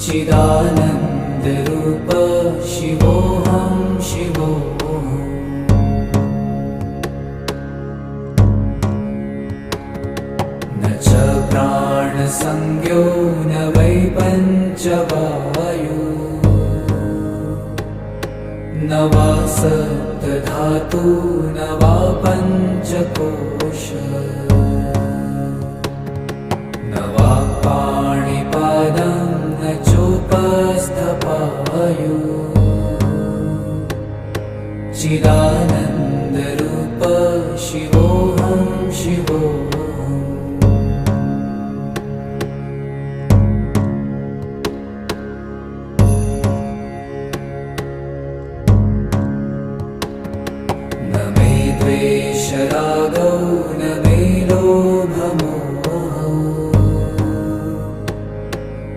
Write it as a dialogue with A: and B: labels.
A: चिदानन्दरूप शिवोऽहं शिवोऽहम्। न च प्राणसंज्ञो न वै पञ्चवायु, न वा सप्तधातु न वा पञ्चकोश, न वा पाणिपादं न चोपस्थपायु। चिदा